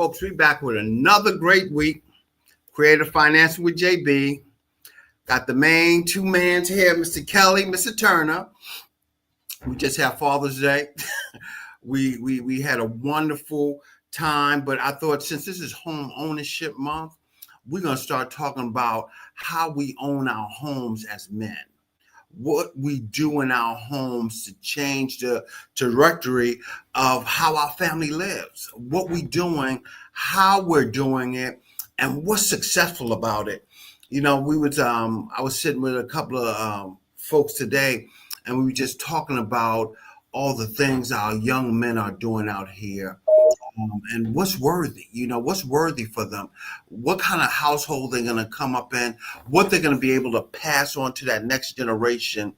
folks, we back with another great week. Creative Financing with JB. Got the main two mans here, Mr. Kelly, Mr. Turner. We just had Father's Day. we had a wonderful time, but I thought since this is home ownership month, we're going to start talking about how we own our homes as men. What we do in our homes to change the trajectory of how our family lives, what we're doing, how we're doing it, and what's successful about it. You know, I was sitting with a couple of folks today, and we were just talking about all the things our young men are doing out here. And what's worthy, what's worthy for them, what kind of household they're going to come up in, what they're going to be able to pass on to that next generation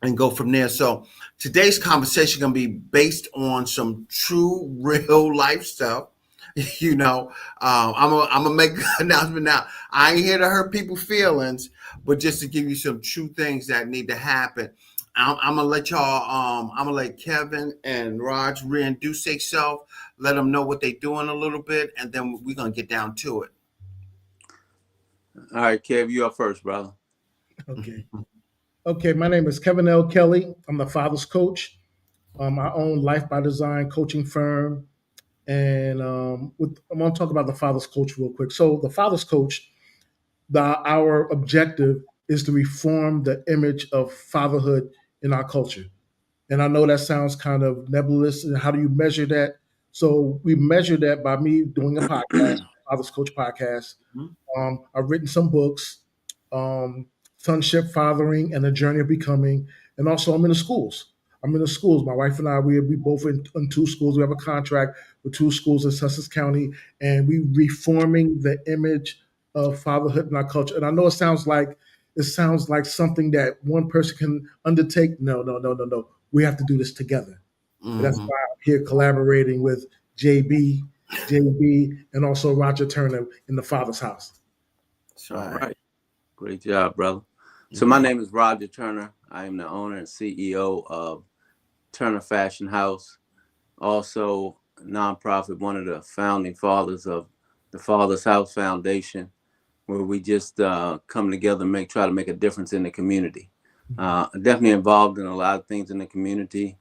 and go from there. So today's conversation is going to be based on some true, real life stuff. I'm gonna make an announcement now. I ain't here to hurt people's feelings, but just to give you some true things that need to happen. I'm gonna let y'all. I'm gonna let Kevin and Raj reintroduce themselves, let them know what they're doing a little bit, and then we're gonna get down to it. All right, Kev, you up first, brother. Okay. My name is Kevin L. Kelly. I'm the father's coach. I own Life by Design coaching firm, and I'm gonna talk about the father's coach real quick. So the father's coach, our objective is to reform the image of fatherhood in our culture. And I know that sounds kind of nebulous. And how do you measure that? So we measure that by me doing a podcast, Father's Coach podcast. I've written some books, Sonship, Fathering, and the Journey of Becoming. And also I'm in the schools. My wife and I, we both in two schools. We have a contract with two schools in Sussex County, and we reforming the image of fatherhood in our culture. And I know it sounds like something that one person can undertake. No. We have to do this together. Mm-hmm. That's why I'm here collaborating with JB, and also Roger Turner in the Father's House. That's right. Great job, brother. So my name is Roger Turner. I am the owner and CEO of Turner Fashion House, also a nonprofit, one of the founding fathers of the Father's House Foundation, where we just come together and try to make a difference in the community. Definitely involved in a lot of things in the community.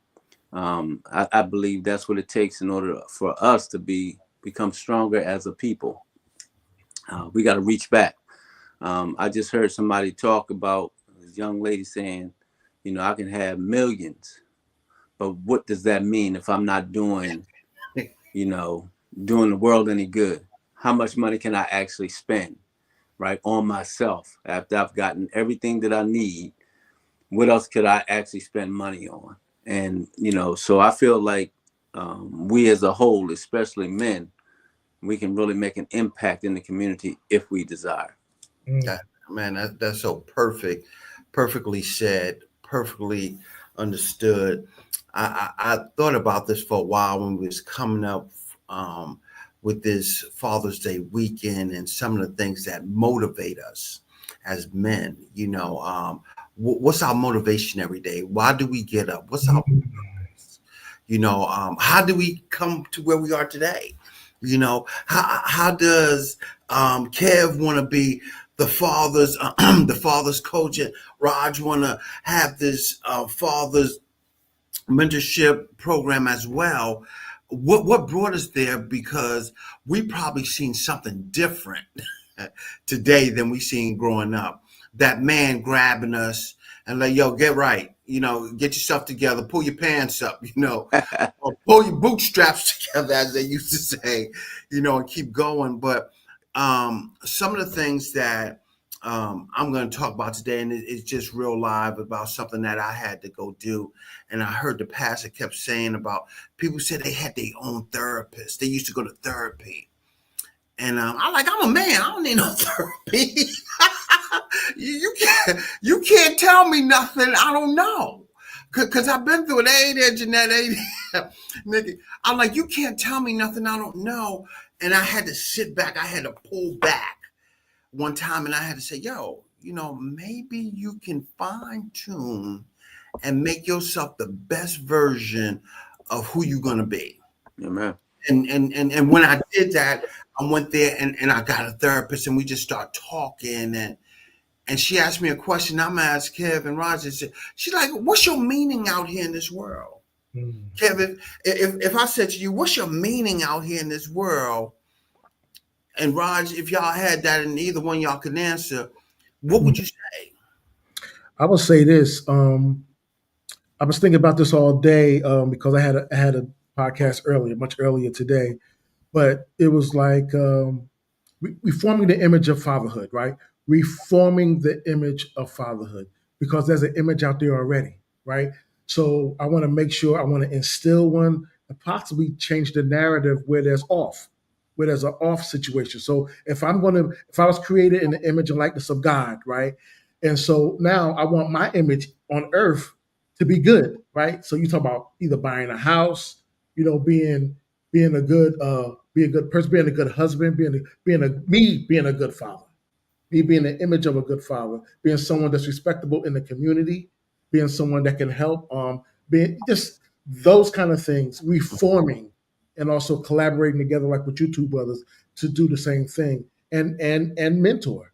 I believe that's what it takes in order for us to become stronger as a people. We got to reach back. I just heard somebody talk about this young lady saying, I can have millions, but what does that mean if I'm not doing the world any good? How much money can I actually spend, right, on myself after I've gotten everything that I need? What else could I actually spend money on? And, so I feel like we as a whole, especially men, we can really make an impact in the community if we desire. That's so perfectly said, perfectly understood. I thought about this for a while when we was coming up with this Father's Day weekend and some of the things that motivate us as men. What's our motivation every day? Why do we get up? What's our purpose? How do we come to where we are today? How does Kev want to be the father's coach, and Raj want to have this father's mentorship program as well? What brought us there? Because we probably seen something different today than we seen growing up. That man grabbing us and like, yo, get right, get yourself together, pull your pants up, or pull your bootstraps together, as they used to say, and keep going. But some of the things that I'm going to talk about today, and it's just real live about something that I had to go do. And I heard the pastor kept saying about people said they had their own therapist. They used to go to therapy. And I'm a man. I don't need no therapy. You can't tell me nothing I don't know. Because I've been through it. Hey there, Jeanette. Hey there, Nikki. I'm like, you can't tell me nothing I don't know. And I had to sit back. I had to pull back one time. And I had to say, yo, maybe you can fine tune and make yourself the best version of who you're going to be. Amen. And when I did that, I went there and I got a therapist, and we just start talking, and she asked me a question. I'm gonna ask Kev and Roger. She's like, "What's your meaning out here in this world?" Kevin, if I said to you, "What's your meaning out here in this world?" and Raj, if y'all had that and either one y'all could answer, what would you say? I would say this. I was thinking about this all day because I had a podcast earlier, much earlier today, but it was like reforming the image of fatherhood, right? Reforming the image of fatherhood because there's an image out there already, right? So I want to make sure I want to instill one and possibly change the narrative where there's an off situation. So if I was created in the image and likeness of God, right? And so now I want my image on earth to be good, right? So you talk about either buying a house, being a good be a good person, being a good husband, being a good father, me being the image of a good father, being someone that's respectable in the community, being someone that can help, being just those kind of things, reforming and also collaborating together like with you two brothers to do the same thing and mentor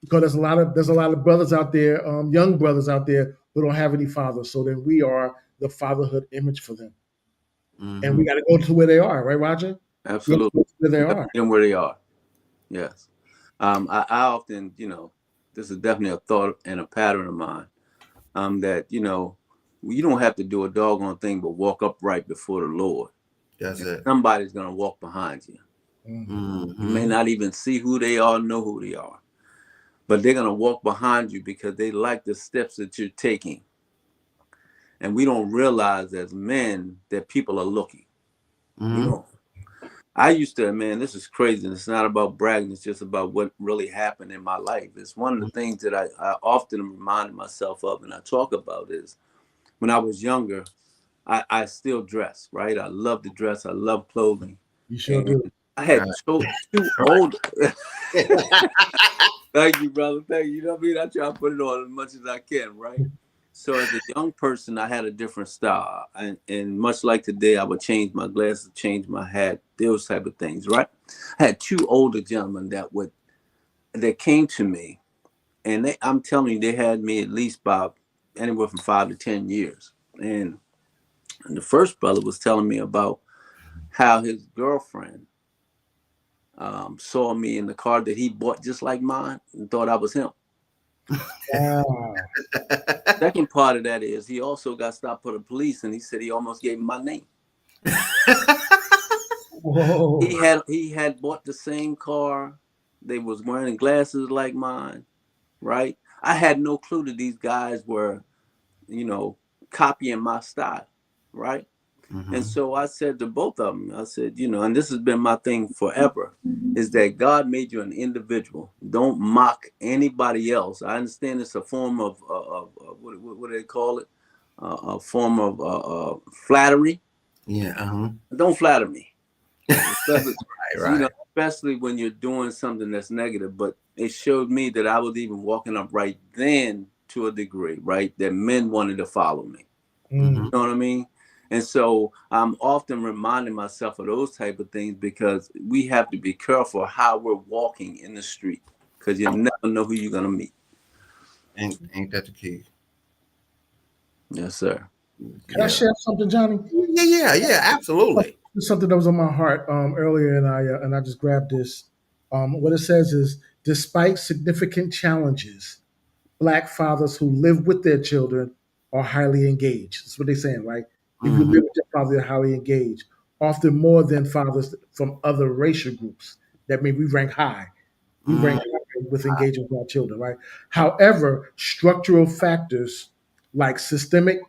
because there's a lot of brothers out there, young brothers out there who don't have any fathers. So then we are the fatherhood image for them, and we got to go to where they are, right, Roger? We have to Absolutely. go to where they You have to are. meet them where they are. Yes. I often, this is definitely a thought and a pattern of mine. That you don't have to do a doggone thing but walk upright before the Lord. That's And it. somebody's gonna walk behind you. You may not even see who they are, know who they are, but they're gonna walk behind you because they like the steps that you're taking. And we don't realize as men that people are looking. I used to, man, this is crazy. It's not about bragging. It's just about what really happened in my life. It's one of the things that I often remind myself of and I talk about is when I was younger, I still dress, right? I love to dress. I love clothing. You sure And do. I had two older. Thank you, brother. Thank you. You know what I mean? I try to put it on as much as I can, right? So as a young person, I had a different style. And much like today, I would change my glasses, change my hat, those type of things, right? I had two older gentlemen that came to me. And I'm telling you, they had me at least about anywhere from 5 to 10 years. And the first brother was telling me about how his girlfriend saw me in the car that he bought just like mine and thought I was him. Wow. Second part of that is he also got stopped for the police and he said he almost gave him my name. Whoa. He had bought the same car. They was wearing glasses like mine, right? I had no clue that these guys were, copying my style, right? And so I said to both of them, I said, and this has been my thing forever, is that God made you an individual. Don't mock anybody else. I understand it's a form of what do they call it? A form of flattery. Yeah. Don't flatter me. Especially, Right. especially when you're doing something that's negative. But it showed me that I was even walking up right then to a degree, right? That men wanted to follow me. You know what I mean? And so I'm often reminding myself of those type of things because we have to be careful how we're walking in the street because you never know who you're going to meet. Ain't that the key? Yes, sir. Can I share something, Johnny? Yeah, absolutely. It's something that was on my heart earlier, and I just grabbed this. What it says is, despite significant challenges, Black fathers who live with their children are highly engaged. That's what they're saying, right? If you live with your father, you're highly engaged, often more than fathers from other racial groups. That means we rank high. We rank high with engagement with our children, right? However, structural factors like systemic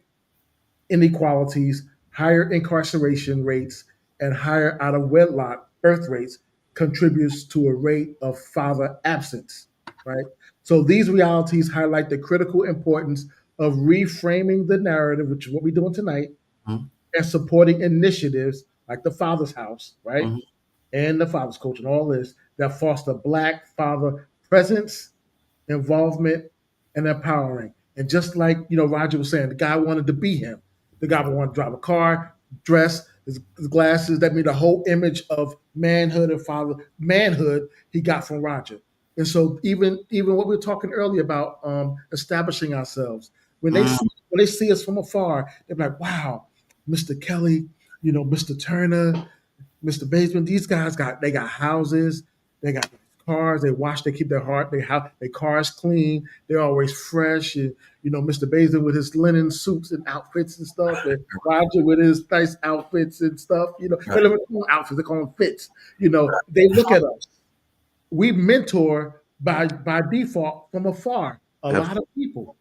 inequalities, higher incarceration rates, and higher out of wedlock birth rates contributes to a rate of father absence, right? So these realities highlight the critical importance of reframing the narrative, which is what we're doing tonight, and supporting initiatives like the Father's House, right? And the Father's Coach and all this that foster Black father presence, involvement, and empowering. And just like Roger was saying, the guy wanted to be him. The guy would want to drive a car, dress, His glasses, that mean the whole image of manhood and manhood he got from Roger. And so even what we were talking earlier about establishing ourselves, when they see us from afar, they're like, wow, Mr. Kelly, Mr. Turner, Mr. Baseman, these guys got houses, they got cars, they keep their cars clean, they're always fresh. And Mr. Baseman with his linen suits and outfits and stuff, and Roger with his nice outfits and stuff, they don't call them outfits, they call them fits. They look at us. We mentor by default from afar a lot of people.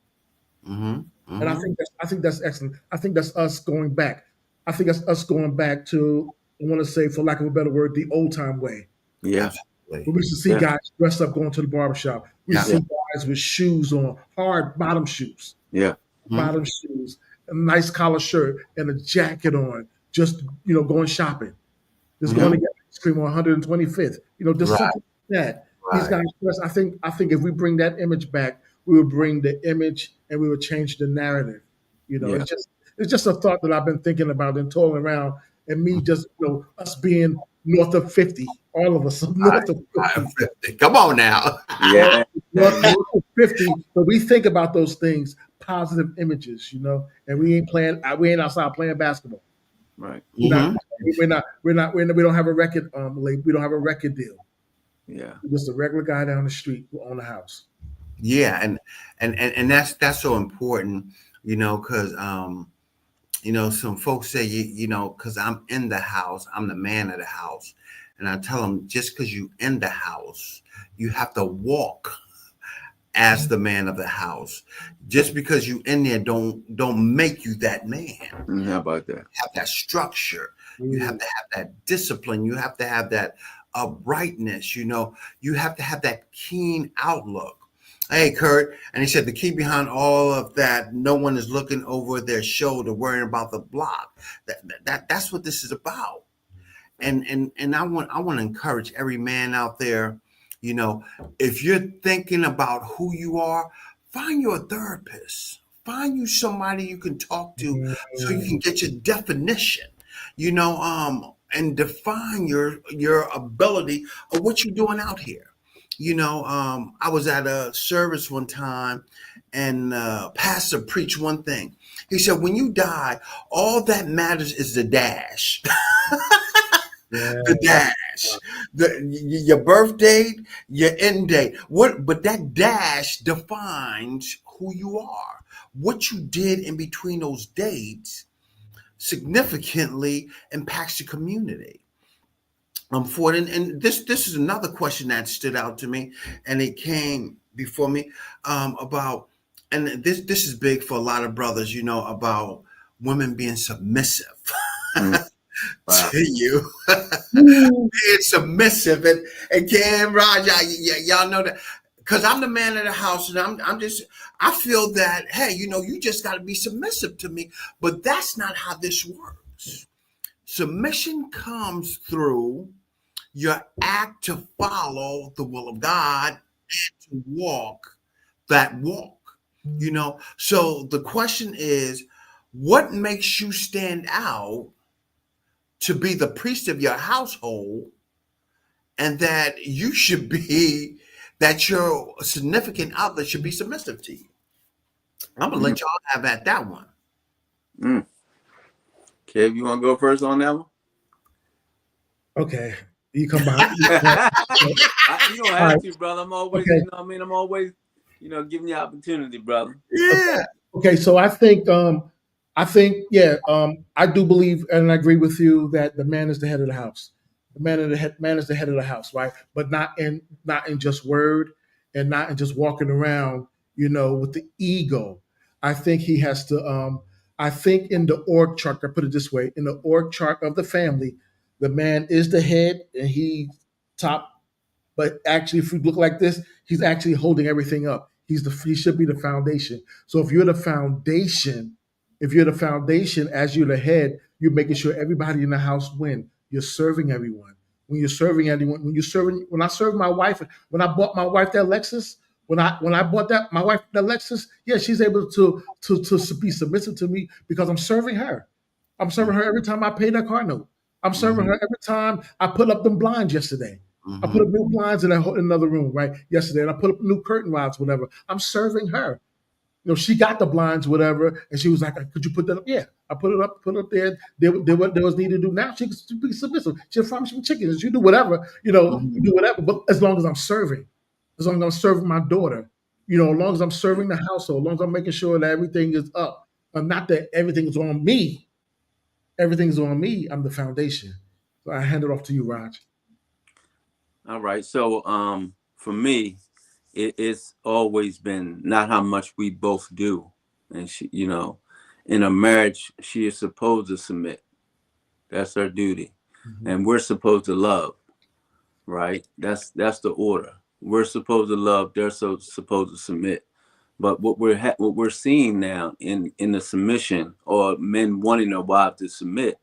And I think that's excellent. I think that's us going back. I think that's us going back to, I want to say, for lack of a better word, the old time way. Yeah. We used to see guys dressed up going to the barbershop. We used to see guys with shoes on, hard bottom shoes. Yeah. Bottom shoes, a nice collar shirt, and a jacket on, just going shopping. Just going to get ice cream on 125th. Just something like that. These guys dress. I think if we bring that image back, we would bring the image and we would change the narrative. It's just a thought that I've been thinking about and toiling around, and me just us being north of 50, all of us north of 50. Come on now. Yeah. North of 50, but we think about those things, positive images, and we ain't outside playing basketball. Right. We don't have a record we don't have a record deal. Yeah. We're just a regular guy down the street who own a house. Yeah, and that's so important, because some folks say because I'm in the house, I'm the man of the house, and I tell them just because you in the house, you have to walk as the man of the house. Just because you in there don't make you that man. How about that? You have that structure. You have to have that discipline. You have to have that uprightness. You have to have that keen outlook. Hey, Kurt. And he said the key behind all of that, no one is looking over their shoulder, worrying about the block. That's what this is about. And I want to encourage every man out there, if you're thinking about who you are, find your therapist. Find you somebody you can talk to so you can get your definition, and define your ability of what you're doing out here. I was at a service one time, and pastor preached one thing. He said, when you die, all that matters is the dash. The dash, your birth date, your end date. But that dash defines who you are. What you did in between those dates significantly impacts the community. For it, and this is another question that stood out to me, and it came before me about, and this is big for a lot of brothers, about women being submissive. Wow. To you. Being submissive, and Cam, Raj, y'all know that, because I'm the man of the house, and I feel that, hey, you just got to be submissive to me, but that's not how this works. Submission comes through your act to follow the will of God and to walk that walk, So the question is, what makes you stand out to be the priest of your household, and that that your significant other should be submissive to you? I'm going to let y'all have at that one. Kev, you want to go first on that one? Okay. You come behind. You don't have to, brother. I'm always, I'm always, giving you opportunity, brother. Yeah. Okay. So I think, I do believe, and I agree with you, that the man is the head of the house. The man is the head of the house, right? But not in just word, and not in just walking around, with the ego. I think he has to. I think in the org chart, I put it this way: in the org chart of the family, the man is the head, and he top. But actually, if you look like this, he's actually holding everything up. He should be the foundation. So if you're the foundation, as you're the head, you're making sure everybody in the house win. You're serving everyone. When you're serving anyone, when I served my wife, when I bought my wife that Lexus, when I bought my wife that Lexus, yeah, she's able to be submissive to me because I'm serving her. I'm serving her every time I pay that car note. I'm serving her every time I put up them blinds yesterday. I put up new blinds in another room, right? Yesterday, and I put up new curtain rods, whatever. I'm serving her. She got the blinds, whatever, and she was like, "Could you put that up?" Yeah, I put it up there. Did what there was needed to do. Now she can be submissive. She'll farm some chickens. She do whatever, do whatever. But as long as I'm serving, as long as I'm serving my daughter, as long as I'm serving the household, as long as I'm making sure that everything is up, not that everything is on me. Everything's on me. I'm the foundation. So I hand it off to you, Raj. All right. So for me, it's always been not how much we both do. And she, in a marriage, she is supposed to submit. That's her duty. And we're supposed to love, right? That's the order. We're supposed to love, they're supposed to submit. But what we're seeing now in the submission, or men wanting their wives to submit,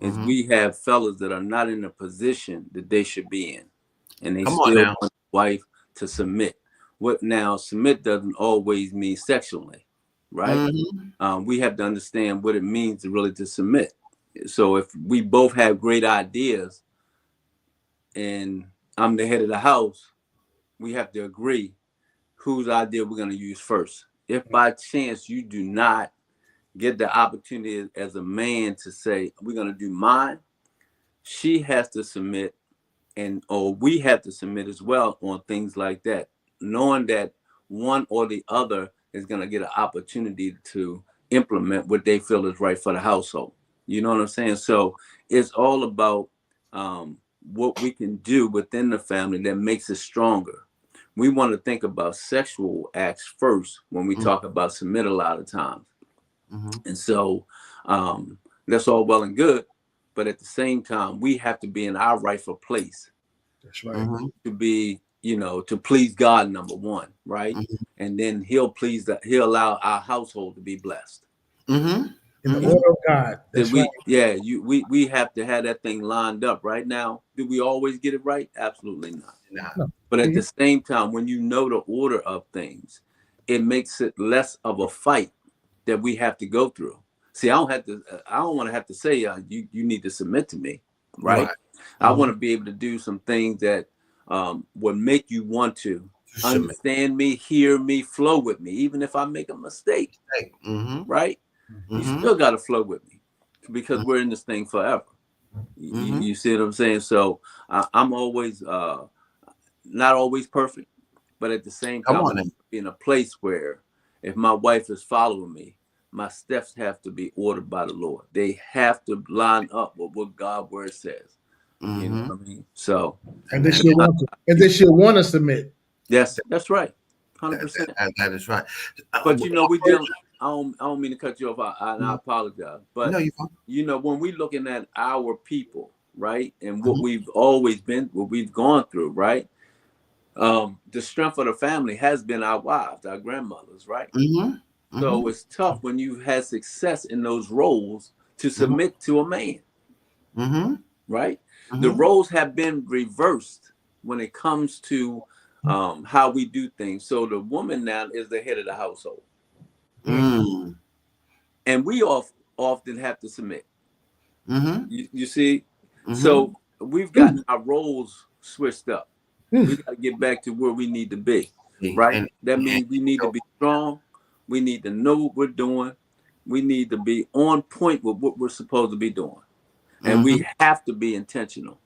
is we have fellas that are not in a position that they should be in, and they still want the wife to submit. What now? Submit doesn't always mean sexually, right? We have to understand what it means to submit. So if we both have great ideas, and I'm the head of the house, we have to agree whose idea we're going to use first. If by chance you do not get the opportunity as a man to say, we're going to do mine, she has to submit, or we have to submit as well on things like that, knowing that one or the other is going to get an opportunity to implement what they feel is right for the household. You know what I'm saying? So it's all about what we can do within the family that makes it stronger. We want to think about sexual acts first when we talk about submit a lot of times. And so that's all well and good. But at the same time, we have to be in our rightful place. That's right. To be, to please God, number one, right? And then he'll allow our household to be blessed. In the order of God. That's right. Yeah, we have to have that thing lined up right now. Do we always get it right? Absolutely not. No. But at the same time, when you know the order of things, it makes it less of a fight that we have to go through. See, I don't want to have to say you need to submit to me, right? I want to be able to do some things that would make you want to understand me, hear me, flow with me, even if I make a mistake, right? You still got to flow with me because we're in this thing forever. You see what I'm saying? So I'm always not always perfect, but at the same time, I want to be in a place where if my wife is following me, my steps have to be ordered by the Lord. They have to line up with what God's word says. You know what I mean? So, and then she'll want to submit. Yes, that's right. 100%. That is right. But we deal. I don't mean to cut you off. I apologize. But no, when we're looking at our people, right, and what we've always been, what we've gone through, right. The strength of the family has been our wives, our grandmothers, right? So it's tough when you've had success in those roles to submit to a man, right? The roles have been reversed when it comes to how we do things. So the woman now is the head of the household. And we often have to submit. You see? So we've gotten our roles switched up. We got to get back to where we need to be, right? That means we need to be strong. We need to know what we're doing. We need to be on point with what we're supposed to be doing. And we have to be intentional.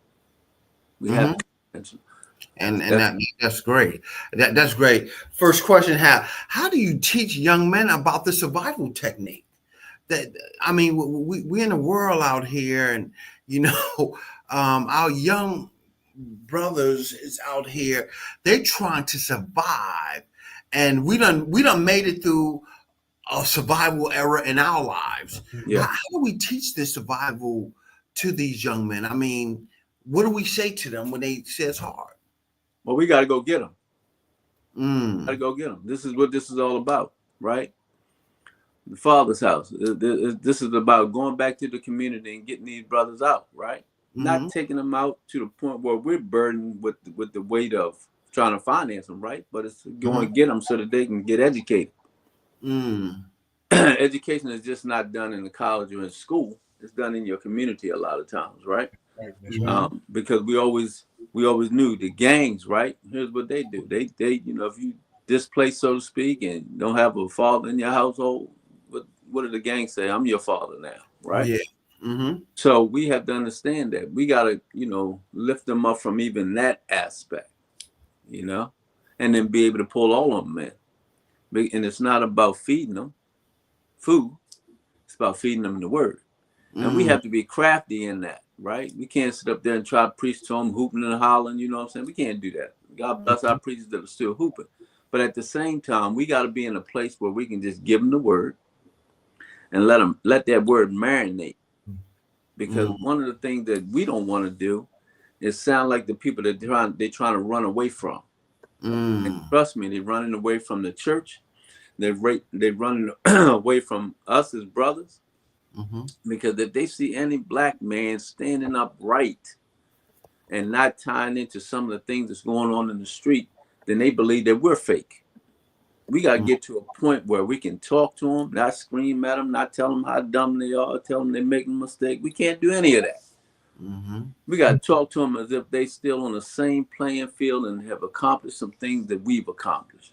We have to be intentional. And that's great. That's great. First question: How do you teach young men about the survival technique? We in the world out here, and our young brothers is out here. They're trying to survive, and we done made it through a survival era in our lives. How do we teach this survival to these young men? I mean, what do we say to them when they say it's hard? Well, we got to go get them. Got to go get them. This is what this is all about, right? The Father's house. This is about going back to the community and getting these brothers out, right? Not taking them out to the point where we're burdened with the weight of trying to finance them, right? But it's going to get them so that they can get educated. Education is just not done in the college or in school. it's done in your community a lot of times, right? Right, that's right. Because we always knew the gangs, right? Here's what they do. They if you displaced, so to speak, and don't have a father in your household, what do the gangs say? I'm your father now, Oh right? yeah. Mm-hmm. So we have to understand that we got to, lift them up from even that aspect, and then be able to pull all of them in. And it's not about feeding them food. It's about feeding them the word. And we have to be crafty in that, right? We can't sit up there and try to preach to them, hooping and hollering, you know what I'm saying? We can't do that. God bless our preachers that are still hooping. But at the same time, we got to be in a place where we can just give them the word and let that word marinate. Because one of the things that we don't want to do is sound like the people that they're trying to run away from. And trust me, they're running away from the church. They're running away from us as brothers. Because if they see any black man standing upright and not tying into some of the things that's going on in the street, then they believe that we're fake. We got to get to a point where we can talk to them, not scream at them, not tell them how dumb they are, tell them they're making a mistake. We can't do any of that. We got to talk to them as if they still on the same playing field and have accomplished some things that we've accomplished.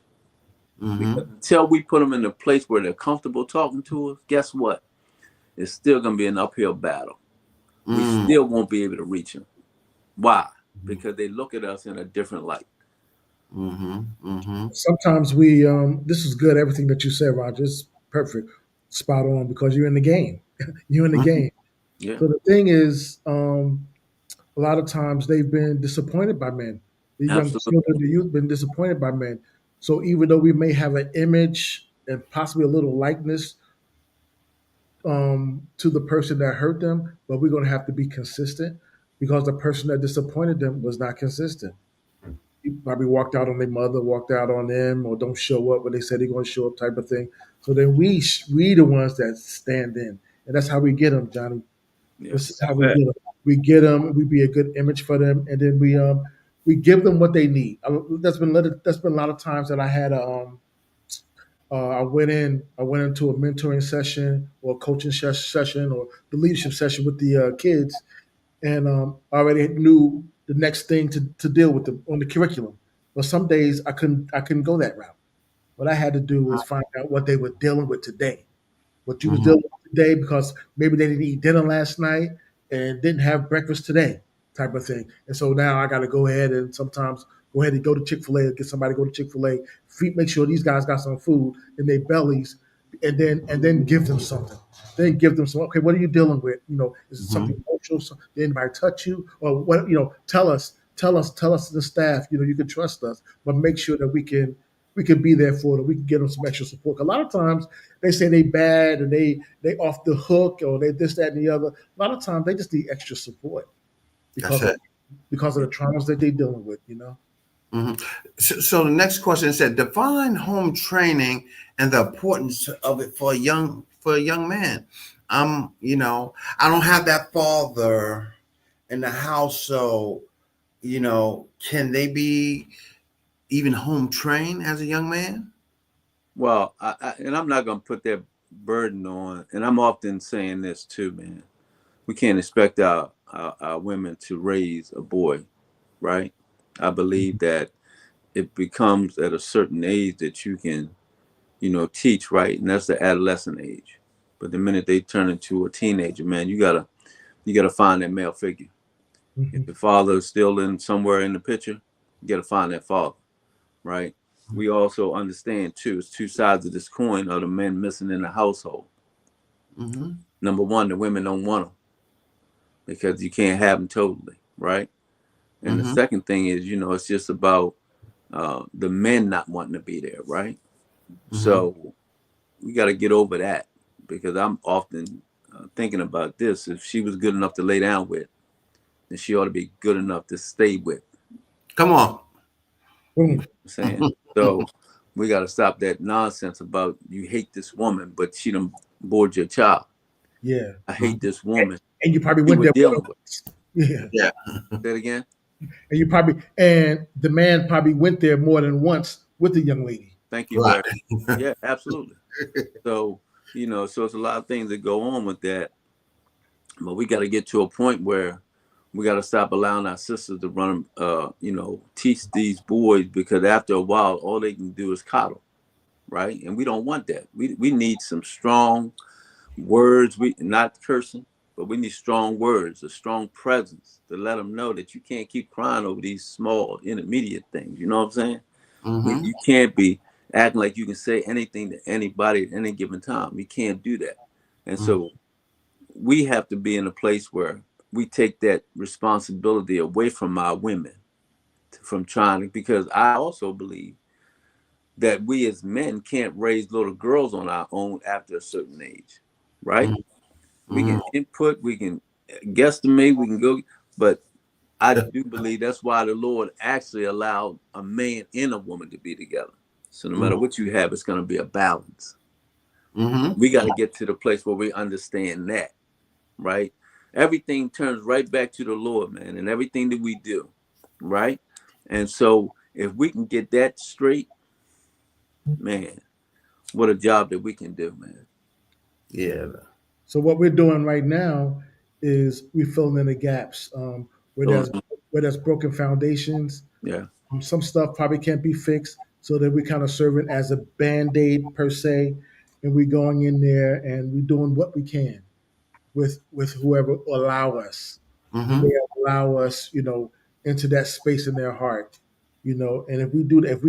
Because until we put them in a place where they're comfortable talking to us, guess what? It's still going to be an uphill battle. We still won't be able to reach them. Why? Because they look at us in a different light. Sometimes we this is good. Everything that you said, Roger, is perfect, spot on, because you're in the game. You're in the game. Yeah. So the thing is, a lot of times they've been disappointed by men. The young Absolutely. children, the youth, been disappointed by men. So even though we may have an image and possibly a little likeness to the person that hurt them, but we're going to have to be consistent because the person that disappointed them was not consistent. He probably walked out on their mother, walked out on them, or don't show up when they said they're going to show up, type of thing. So then we the ones that stand in, and that's how we get them, Johnny. This is Yes. how we get them. We get them. We be a good image for them, and then we give them what they need. That's been a lot of times that I had I went into a mentoring session or a coaching session or the leadership session with the kids, and I already knew the next thing to deal with on the curriculum. But some days I couldn't go that route. What I had to do was find out what they were dealing with today, what you was dealing with today, because maybe they didn't eat dinner last night and didn't have breakfast today, type of thing. And so now I got to go ahead and sometimes go ahead and go to Chick-fil-A or get somebody to go to Chick-fil-A, make sure these guys got some food in their bellies, and then give them something. Then give them some. Okay, what are you dealing with? Is it something emotional? Did anybody touch you, or what? Tell us, the staff. You can trust us, but make sure that we can be there for them. We can give them some extra support. A lot of times they say they bad and they off the hook or they this, that, and the other. A lot of times they just need extra support because of the traumas that they're dealing with. So the next question said, define home training and the importance of it for a young man. I don't have that father in the house, so can they be even home trained as a young man? Well, and I'm not going to put that burden on, and I'm often saying this too, man. We can't expect our women to raise a boy, right? I believe that it becomes at a certain age that you can, teach, right? And that's the adolescent age. But the minute they turn into a teenager, man, you gotta find that male figure. If the father is still somewhere in the picture, you gotta find that father, right? We also understand too, it's two sides of this coin of the men missing in the household. Number one, the women don't want them because you can't have them totally, right? And the second thing is, it's just about the men not wanting to be there, right? So we got to get over that, because I'm often thinking about this. If she was good enough to lay down with, then she ought to be good enough to stay with. Come on. Boom. You know what I'm saying? So we got to stop that nonsense about you hate this woman, but she done bored your child. Yeah. I hate this woman. And you probably went there dealing with. Yeah. Say it again. And the man probably went there more than once with the young lady. Thank you. Right. Yeah, absolutely. So, so it's a lot of things that go on with that. But we got to get to a point where we got to stop allowing our sisters to run, teach these boys, because after a while, all they can do is coddle, right? And we don't want that. We need some strong words. We not cursing, but we need strong words, a strong presence to let them know that you can't keep crying over these small intermediate things. You know what I'm saying? Mm-hmm. You can't be acting like you can say anything to anybody at any given time. We can't do that. And so we have to be in a place where we take that responsibility away from our women, from trying to, because I also believe that we as men can't raise little girls on our own after a certain age, right? Mm-hmm. We can input, we can guesstimate, we can go, but I do believe that's why the Lord actually allowed a man and a woman to be together. So no matter what you have, it's going to be a balance. Mm-hmm. We got to get to the place where we understand that, right? Everything turns right back to the Lord, man, and everything that we do, right? And so if we can get that straight, man, what a job that we can do, man. Yeah. So what we're doing right now is we're filling in the gaps where there's broken foundations. Yeah. Some stuff probably can't be fixed, so that we're kind of serving as a band-aid per se, and we're going in there and we're doing what we can with whoever will allow us, who Mm-hmm. may allow us, into that space in their heart, And if we do that, if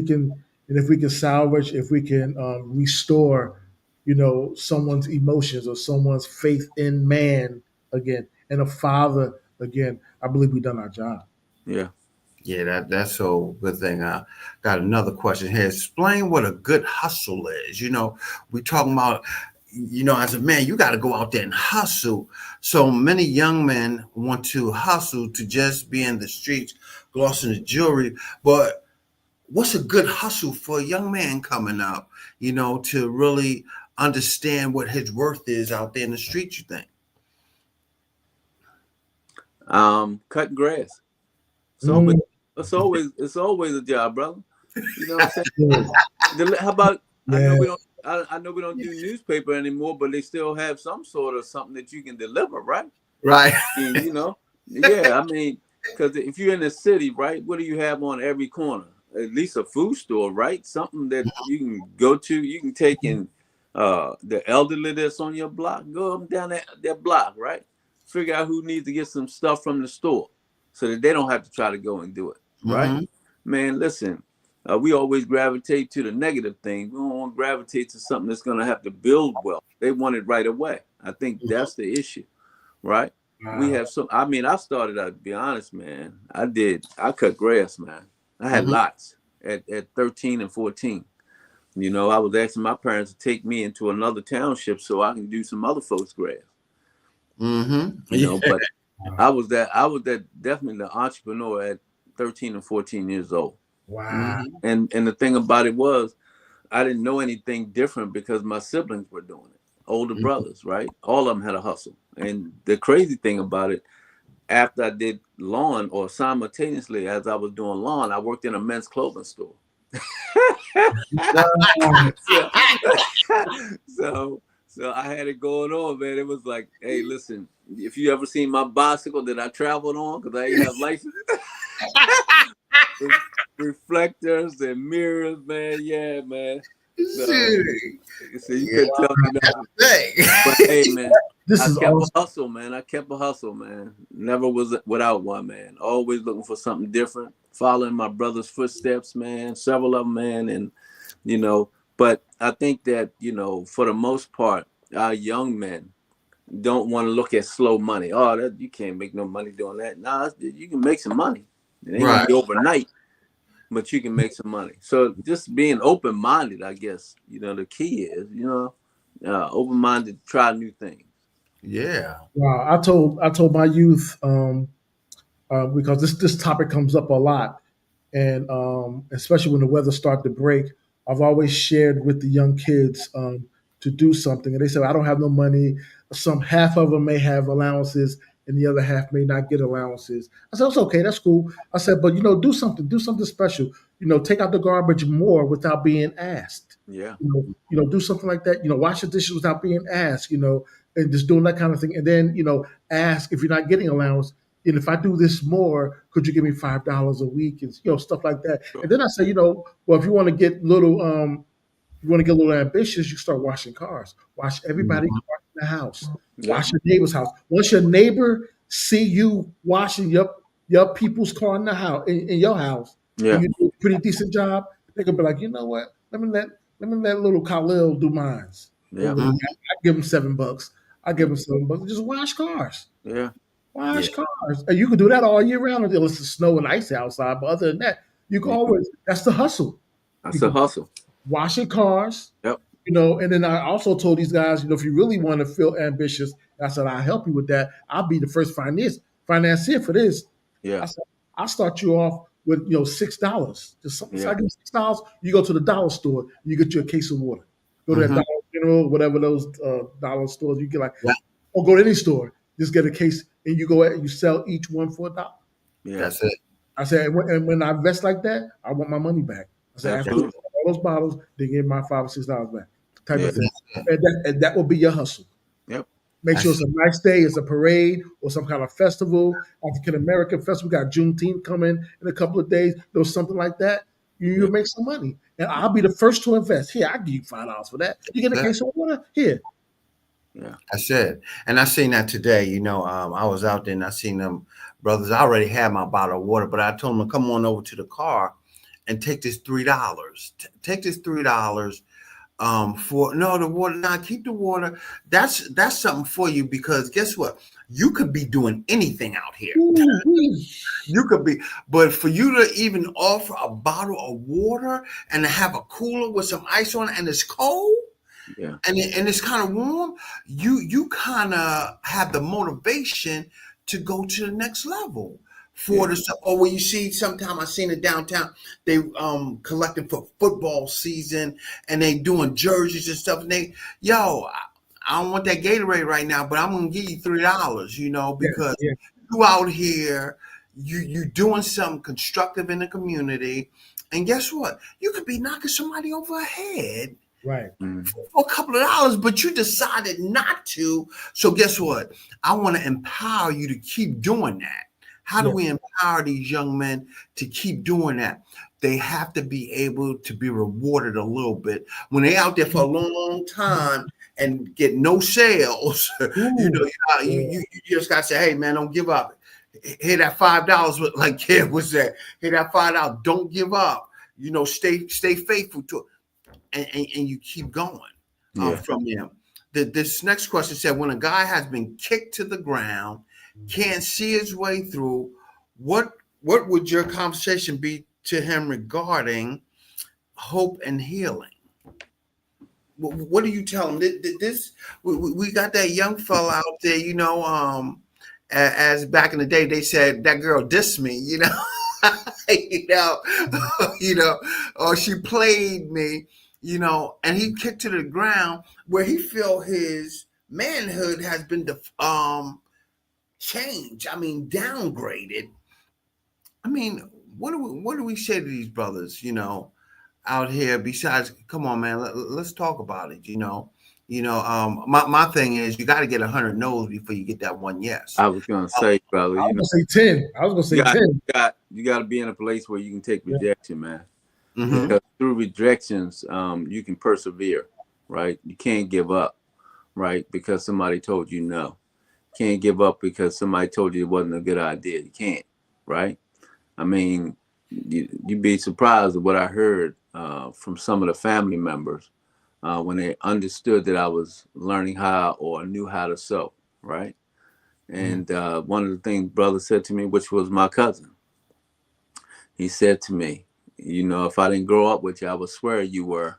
we can salvage, if we can restore, someone's emotions or someone's faith in man again and a father again, I believe we've done our job. Yeah. Yeah, that's so good thing. I got another question here. Explain what a good hustle is. We talking about, as a man, you got to go out there and hustle. So many young men want to hustle to just be in the streets, glossing the jewelry. But what's a good hustle for a young man coming up, to really understand what his worth is out there in the streets, you think? Cutting grass. Mm, It's always a job, brother. You know what I'm saying? How about, I know yeah. I know we don't do newspaper anymore, but they still have some sort of something that you can deliver, right? Right. And, yeah, I mean, because if you're in the city, right, what do you have on every corner? At least a food store, right? Something that you can go to. You can take in the elderly that's on your block, go up and down that block, right? Figure out who needs to get some stuff from the store so that they don't have to try to go and do it, right? Mm-hmm. Man, listen, we always gravitate to the negative thing. We don't want to gravitate to something that's going to have to build wealth. They want it right away. I think that's the issue, right? We have some. I mean, I started out, to be honest, man. I cut grass, man. I had lots at 13 and 14. I was asking my parents to take me into another township so I can do some other folks' grass. Mm-hmm. But I was that definitely the entrepreneur at 13 and 14 years old. Wow. And the thing about it was, I didn't know anything different because my siblings were doing it. Older brothers, right? All of them had a hustle. And the crazy thing about it, after I did lawn, or simultaneously as I was doing lawn, I worked in a men's clothing store. so I had it going on, man. It was like, hey, listen, if you ever seen my bicycle that I traveled on, because I didn't have license, reflectors and mirrors, man. Yeah, man. So you couldn't tell me nothing. But hey, man, I kept a hustle, man. I kept a hustle, man. Never was without one, man. Always looking for something different, following my brother's footsteps, man. Several of them, man. And, but I think that, for the most part, our young men don't want to look at slow money. Oh, you can't make no money doing that. Nah, you can make some money. It ain't gonna be overnight, but you can make some money. So just being open-minded, I guess, the key is, open-minded to try new things. Yeah. Wow. I told my youth, because this topic comes up a lot, and especially when the weather start to break, I've always shared with the young kids to do something, and they said, I don't have no money. Half of them may have allowances, and the other half may not get allowances. I said, it's okay, that's cool. I said, but do something special. Take out the garbage more without being asked. Yeah. Do something like that. Wash the dishes without being asked. and just doing that kind of thing. And then, ask if you're not getting allowance, and if I do this more, could you give me $5 a week and stuff like that. Sure. And then I say, well, if you want to get a little ambitious, you start washing cars. Wash everybody's car in the house. Yeah. Wash your neighbor's house. Once your neighbor see you washing your people's car in the house, in your house, Yeah. and you do a pretty decent job, they're gonna be like, you know what? Let me let little Khalil do mines. Yeah. I give him $7. I give him $7. Just wash cars. Yeah. Wash cars. And you can do that all year round until it's snow and ice outside. But other than that, you can always, that's the hustle. That's a hustle. Washing cars. Yep. And then I also told these guys, if you really want to feel ambitious, I said, I'll help you with that. I'll be the first financier for this. Yeah. I said, I'll start you off with, $6. So I give you $6, you go to the dollar store, you get you a case of water. Go to that Dollar General, whatever those dollar stores, you get or go to any store, just get a case, and you go and you sell each one for $1. Yeah. That's it. I said, and when I invest like that, I want my money back. I said, after all those bottles, they give my $5 or $6 back, type of thing. And that will be your hustle. Yep. Make sure it's a nice day, it's a parade or some kind of festival, African American festival. We got Juneteenth coming in a couple of days. There was something like that. You'll make some money. And I'll be the first to invest. Here, I'll give you $5 for that. You get a case of water? Here. Yeah. That's it. And I seen that today. I was out there and I seen them brothers. I already had my bottle of water, but I told them to come on over to the car and take this $3. Take this $3 for the water. Now keep the water. That's something for you, because guess what? You could be doing anything out here. You could be, but for you to even offer a bottle of water and to have a cooler with some ice on it, and it's cold, yeah, and it's kind of warm, you kind of have the motivation to go to the next level for the stuff. Or when you see, sometime I seen it downtown, they collecting for football season and they doing jerseys and stuff. And I don't want that Gatorade right now, but I'm gonna give you $3, because you out here, you doing something constructive in the community, and guess what? You could be knocking somebody over the head, right, for a couple of dollars, but you decided not to. So guess what? I want to empower you to keep doing that. How do we empower these young men to keep doing that? They have to be able to be rewarded a little bit when they out there for a long time and get no sales. You just got to say, hey man, don't give up. Hit that $5, like Kev was saying. Hit that $5. Don't give up. Stay faithful to it, and you keep going from them. This next question said, when a guy has been kicked to the ground, can't see his way through, what would your conversation be to him regarding hope and healing? What do you tell him? We got that young fella out there, as back in the day they said that girl dissed me, or she played me, and he kicked to the ground, where he feel his manhood has been changed. I mean, downgraded. I mean, what do we say to these brothers, out here? Besides, come on, man, let's talk about it. My thing is, you got to get 100 no's before you get that one yes. I was gonna say, brother. I was gonna say 10. I was gonna say 10. You got to be in a place where you can take rejection, man. Mm-hmm. Because through rejections, you can persevere, right? You can't give up, right? Because somebody told you no. You can't give up because somebody told you it wasn't a good idea. You can't, right? I mean, you'd be surprised at what I heard from some of the family members when they understood that I was learning how or knew how to sew, right? And one of the things brother said to me, which was my cousin, he said to me, if I didn't grow up with you, I would swear you were.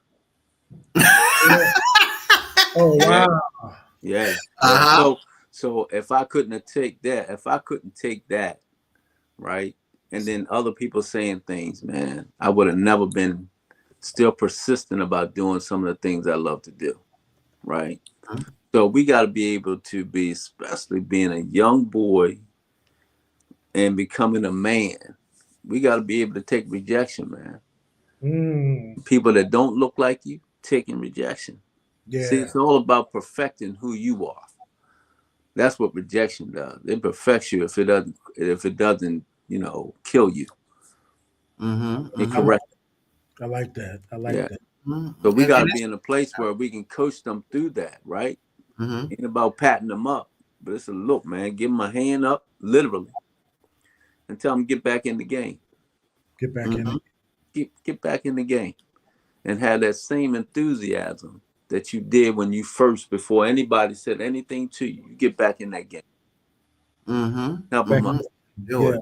Oh, wow. Yeah. Uh-huh. So if I couldn't take that, right? And then other people saying things, man, I would have never been still persistent about doing some of the things I love to do, right? So we got to be able to be, especially being a young boy and becoming a man, we got to be able to take rejection, man. People that don't look like you, taking rejection. Yeah. See, it's all about perfecting who you are. That's what rejection does. It perfects you if it doesn't, kill you. It I like, corrects. I like that. I like Yeah. that. So we got to And be in a place where we can coach them through that, right? mm-hmm. Ain't about patting them up, but it's a look, man. Give them a hand up, literally, and tell them get back in the game. Get back in Mm-hmm. it. Get back in the game, and have that same enthusiasm that you did when you first, before anybody said anything to you. You get back in that game. Mm-hmm. Help them Back up. Mm-hmm. in, Do yeah. it.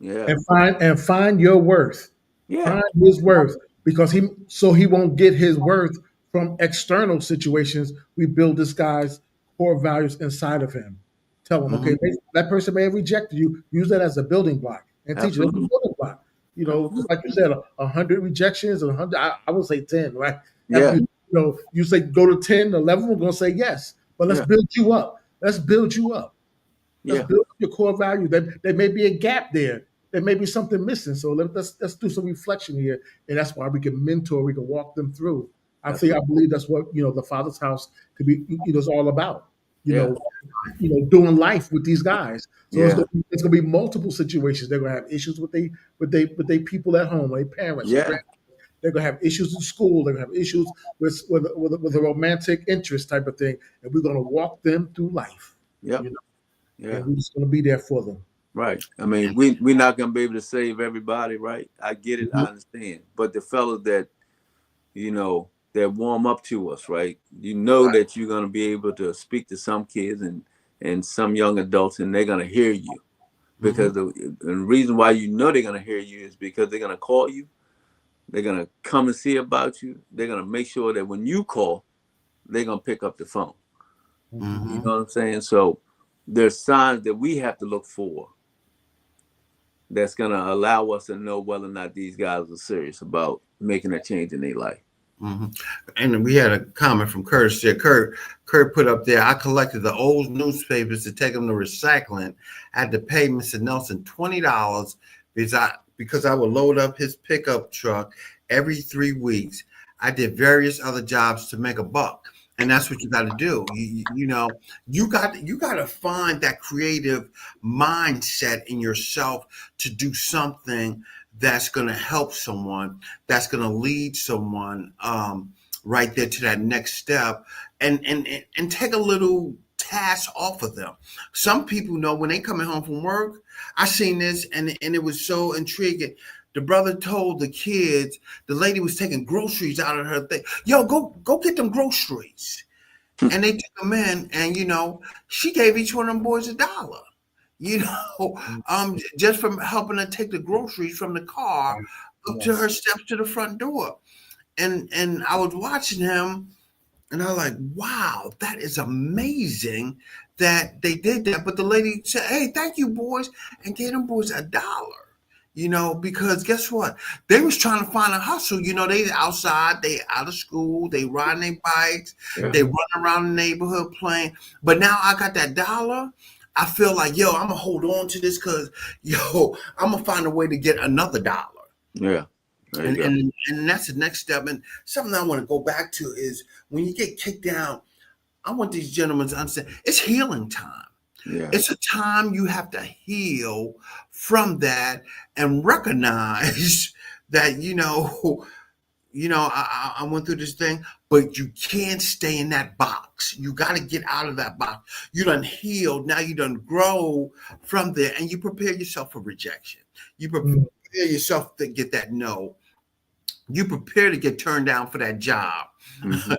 Yeah. And find your worth. Yeah. Find his worth, because he won't get his worth from external situations. We build this guy's core values inside of him. Tell him, Mm-hmm. okay, that person may have rejected you. Use that as a building block and teach it as a Absolutely. building block. Absolutely. Like you said, 100 rejections, 100. I would say 10, right? After Yeah. you say go to 10, 11, we're gonna say yes. But let's Yeah. build you up. Let's build you up. Let's Yeah. build up your core value. There may be a gap there. There may be something missing. So let's do some reflection here, and that's why we can mentor. We can walk them through. I Absolutely. believe that's what the Father's House could be. Is all about. You Yeah. know, doing life with these guys. So Yeah. it's gonna be multiple situations. They're gonna have issues with they people at home, their parents, their Yeah. grand. They're gonna have issues in school. They're gonna have issues with a romantic interest type of thing, and we're gonna walk them through life. Yep. You know, Yeah. and we're just gonna be there for them. Right. I mean, we're not gonna be able to save everybody, right? I get it, Mm-hmm. I understand. But the fellas that warm up to us, right? Right. That you're gonna be able to speak to some kids and some young adults, and they're gonna hear you. Mm-hmm. Because the reason why they're gonna hear you is because they're gonna call you, they're gonna come and see about you, they're gonna make sure that when you call, they're gonna pick up the phone. You Mm-hmm. know what I'm saying? So there's signs that we have to look for that's going to allow us to know whether or not these guys are serious about making a change in their life. Mm-hmm. And we had a comment from Curtis there. Kurt put up there, I collected the old newspapers to take them to recycling. I had to pay Mr. Nelson $20 because I would load up his pickup truck every 3 weeks. I did various other jobs to make a buck. And that's what you got to do. You got to find that creative mindset in yourself to do something that's going to help someone, that's going to lead someone right there to that next step, and take a little task off of them. Some people know when they coming home from work. I seen this, and it was so intriguing. The brother told the kids, the lady was taking groceries out of her thing. Yo, go get them groceries. And they took them in, and she gave each one of them boys $1. Just from helping her take the groceries from the car up to her Yes. steps to the front door. And I was watching him, and I was like, wow, that is amazing that they did that. But the lady said, hey, thank you, boys, and gave them boys $1. Because guess what? They was trying to find a hustle. They outside, they out of school, they riding their bikes, Yeah. they running around the neighborhood playing. But now I got that $1. I feel like, yo, I'm gonna hold on to this because, I'm gonna find a way to get another $1. Yeah. There you And, go. and that's the next step. And something I want to go back to is when you get kicked down, I want these gentlemen to understand it's healing time. Yeah. It's a time you have to heal from that and recognize that, I went through this thing, but you can't stay in that box. You got to get out of that box. You done healed. Now you done grow from there, and you prepare yourself for rejection. You prepare yourself to get that no. You prepare to get turned down for that job. Mm-hmm.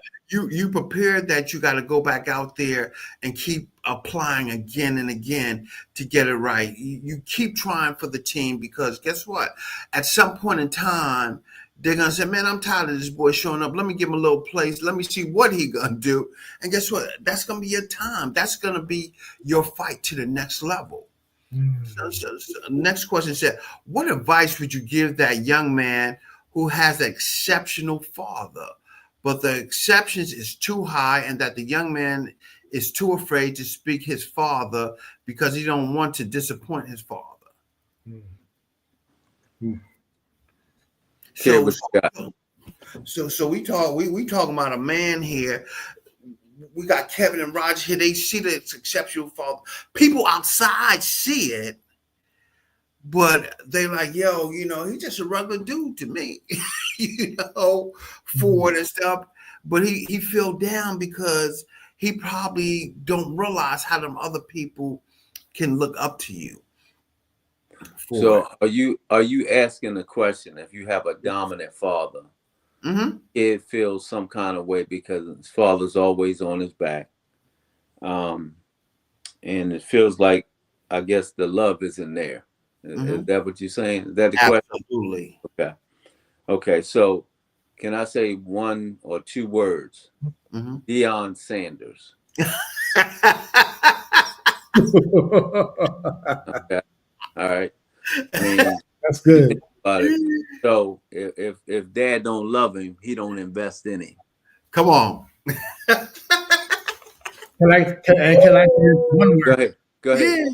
You prepare that you got to go back out there and keep applying again and again to get it right. You keep trying for the team because guess what? At some point in time, they're gonna say, "Man, I'm tired of this boy showing up. Let me give him a little place. Let me see what he gonna do." And guess what? That's gonna be your time. That's gonna be your fight to the next level. So next question said, what advice would you give that young man who has an exceptional father, but the exceptions is too high and that the young man is too afraid to speak his father because he don't want to disappoint his father? Kid, So what you got? so we talking about a man here. we got Kevin and Roger here. They see that it's exceptional father. People outside see it, but they like, yo, he's just a regular dude to me, Ford and stuff. But he fell down because he probably don't realize how them other people can look up to you. So are you asking the question, if you have a dominant father, it feels some kind of way because his father's always on his back, and it feels like, I guess, the love isn't there. Is that what you're saying? Is that the question? Absolutely. Okay. So can I say one or two words? Deion Sanders. Okay. All right. I mean, that's good. So if dad don't love him, he don't invest in him. Come on. Can I use one word? Go ahead.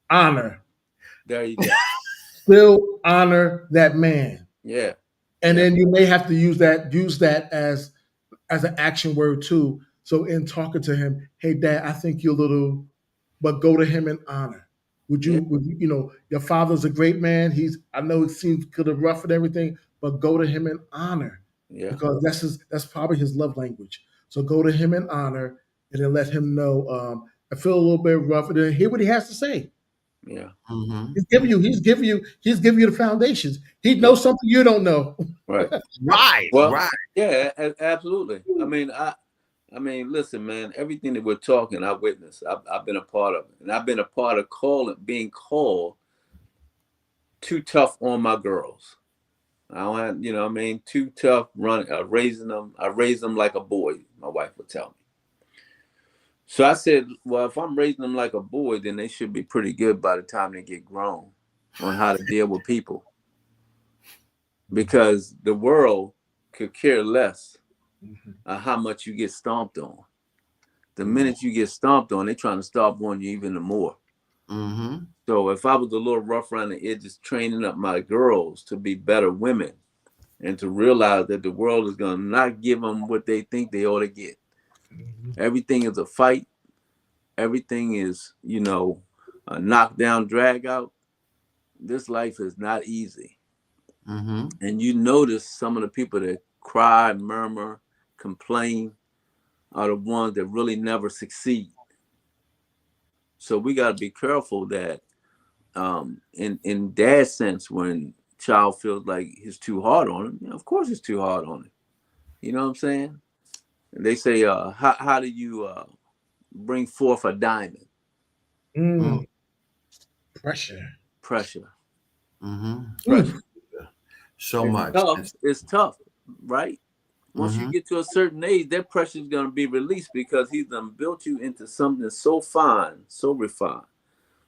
Honor. There you go. Still honor that man. Yeah. And then you may have to use that as an action word too. So in talking to him, hey dad, I think you're a little, but go to him in honor. Would you, your father's a great man. I know it seems kind of rough and everything, but go to him in honor. Yeah. Because that's probably his love language. So go to him in honor and then let him know, I feel a little bit rough, and then hear what he has to say. Yeah. He's giving you the foundations. He knows something you don't know. Right. Right. Well, right. Yeah, absolutely. I mean, listen, man, everything that we're talking, I witnessed. I've been a part of it. And I've been a part of being called too tough on my girls. I don't have, too tough running, raising them. I raised them like a boy, my wife would tell me. So I said, well, if I'm raising them like a boy, then they should be pretty good by the time they get grown on how to deal with people. Because the world could care less how much you get stomped on. The minute you get stomped on, they're trying to stomp on you even more. So if I was a little rough around the edges, training up my girls to be better women and to realize that the world is going to not give them what they think they ought to get. Everything is a fight. Everything is, a knockdown, drag out. This life is not easy. And you notice some of the people that cry, murmur, complain are the ones that really never succeed. So we got to be careful that in dad's sense, when child feels like it's too hard on him, of course it's too hard on him. You know what I'm saying? And they say, how do you bring forth a diamond? Pressure. Pressure. So it's much. Tough. It's tough, right? Once you get to a certain age, that pressure is going to be released because he's done built you into something so fine, so refined,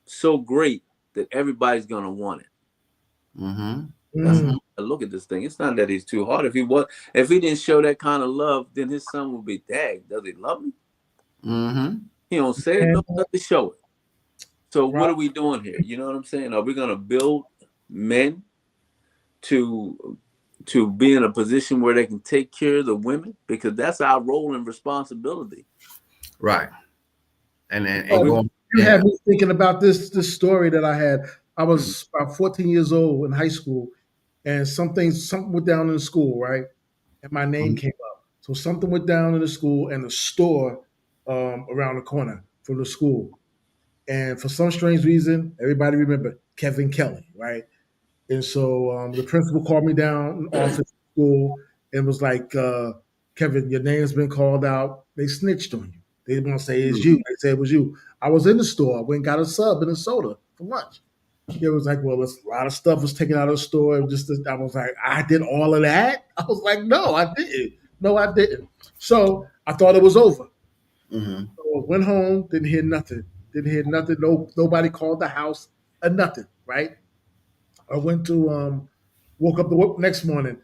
so great that everybody's going to want it. That's how I look at this thing. It's not that he's too hard. If he didn't show that kind of love, then his son would be, dang, does he love me? He don't say it, don't have to show it. So what are we doing here? You know what I'm saying? Are we going to build men to be in a position where they can take care of the women? Because that's our role and responsibility. Right. And you had me thinking about this story that I had. I was about 14 years old in high school, and something went down in the school, right? And my name came up. So something went down in the school and the store around the corner from the school. And for some strange reason, everybody remembered Kevin Kelly, right? And so the principal called me down in office at school and was like, Kevin, your name's been called out. They snitched on you. They didn't want to say it's you. They said it was you. I was in the store. I went and got a sub and a soda for lunch. It was like, well, a lot of stuff was taken out of the store. I was like, I did all of that? I was like, no, I didn't. No, I didn't. So I thought it was over. So I went home, didn't hear nothing. No, nobody called the house or nothing, right? I went to woke up the next morning,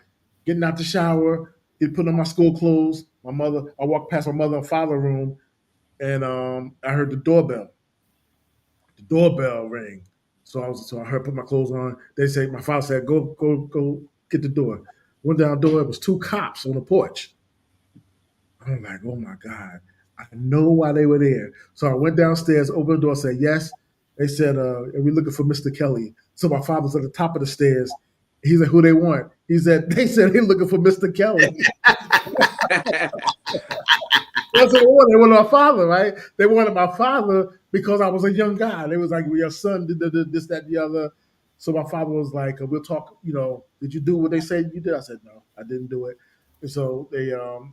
getting out the shower, putting on my school clothes. I walked past my mother and father room, and I heard the doorbell. The doorbell rang. So I heard, put my clothes on. My father said, go get the door. Went down the door. It was two cops on the porch. I'm like, oh my God. I know why they were there. So I went downstairs, opened the door, said yes. They said, "Are we looking for Mr. Kelly?" So my father's at the top of the stairs. He said, "Who they want?" He said, "They said they're looking for Mr. Kelly." That's what they wanted. They wanted my father, right? They wanted my father because I was a young guy. They was like, "Well, your son did this, that, the other." So my father was like, "We'll talk. Did you do what they said you did?" I said, "No, I didn't do it." And so they